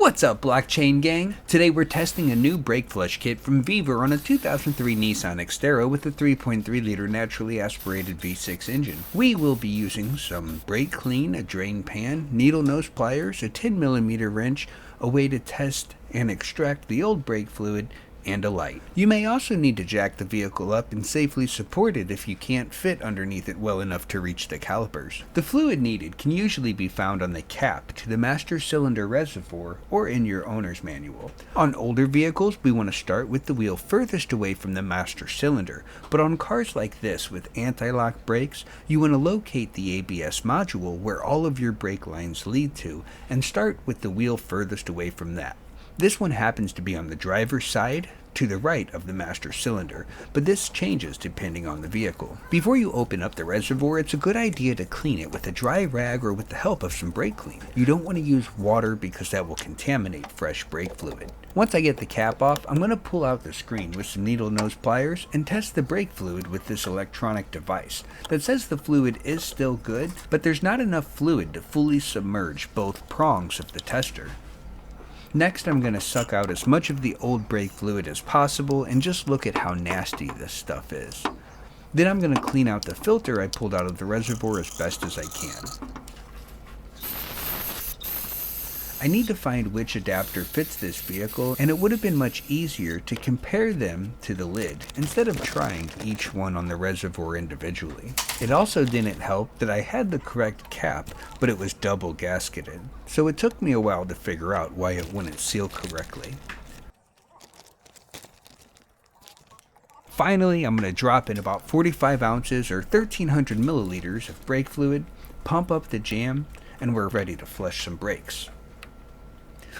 What's up, blockchain gang? Today we're testing a new brake flush kit from Vevor on a 2003 Nissan Xterra with a 3.3-liter naturally aspirated V6 engine. We will be using some brake clean, a drain pan, needle nose pliers, a 10mm wrench, a way to test and extract the old brake fluid, and a light. You may also need to jack the vehicle up and safely support it if you can't fit underneath it well enough to reach the calipers. The fluid needed can usually be found on the cap to the master cylinder reservoir or in your owner's manual. On older vehicles, we want to start with the wheel furthest away from the master cylinder, but on cars like this with anti-lock brakes, you want to locate the ABS module where all of your brake lines lead to and start with the wheel furthest away from that. This one happens to be on the driver's side to the right of the master cylinder, but this changes depending on the vehicle. Before you open up the reservoir, it's a good idea to clean it with a dry rag or with the help of some brake clean. You don't want to use water because that will contaminate fresh brake fluid. Once I get the cap off, I'm going to pull out the screen with some needle nose pliers and test the brake fluid with this electronic device that says the fluid is still good, but there's not enough fluid to fully submerge both prongs of the tester. Next, I'm going to suck out as much of the old brake fluid as possible and just look at how nasty this stuff is. Then I'm going to clean out the filter I pulled out of the reservoir as best as I can. I need to find which adapter fits this vehicle, and it would have been much easier to compare them to the lid instead of trying each one on the reservoir individually. It also didn't help that I had the correct cap, but it was double gasketed, so it took me a while to figure out why it wouldn't seal correctly. Finally, I'm going to drop in about 45 ounces or 1300 milliliters of brake fluid, pump up the jam, and we're ready to flush some brakes.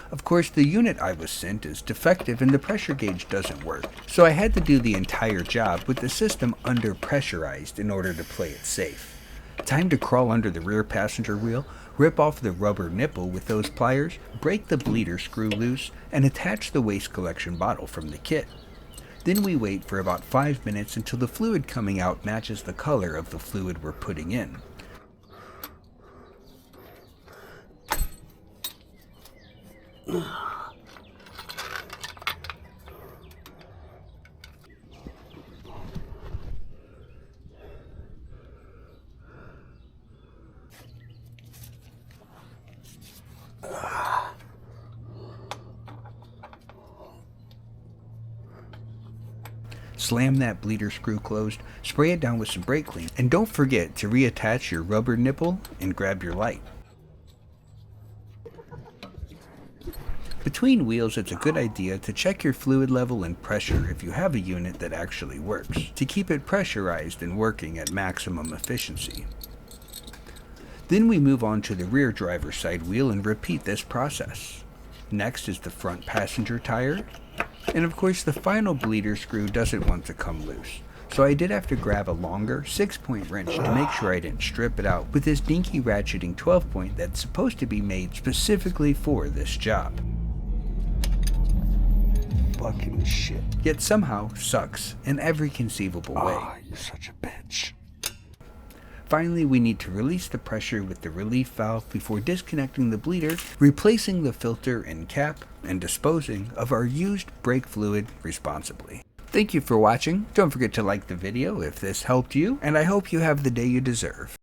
Of course, the unit I was sent is defective and the pressure gauge doesn't work, so I had to do the entire job with the system under pressurized in order to play it safe. Time to crawl under the rear passenger wheel, rip off the rubber nipple with those pliers, break the bleeder screw loose, and attach the waste collection bottle from the kit. Then we wait for about 5 minutes until the fluid coming out matches the color of the fluid we're putting in. Slam that bleeder screw closed, spray it down with some brake clean, and don't forget to reattach your rubber nipple and grab your light. Between wheels, it's a good idea to check your fluid level and pressure if you have a unit that actually works, to keep it pressurized and working at maximum efficiency. Then we move on to the rear driver's side wheel and repeat this process. Next is the front passenger tire, and of course the final bleeder screw doesn't want to come loose, so I did have to grab a longer 6-point wrench to make sure I didn't strip it out with this dinky ratcheting 12-point that's supposed to be made specifically for this job. Fucking shit. Yet somehow sucks in every conceivable way. You're such a bitch. Finally, we need to release the pressure with the relief valve before disconnecting the bleeder, replacing the filter and cap, and disposing of our used brake fluid responsibly. Thank you for watching. Don't forget to like the video if this helped you, and I hope you have the day you deserve.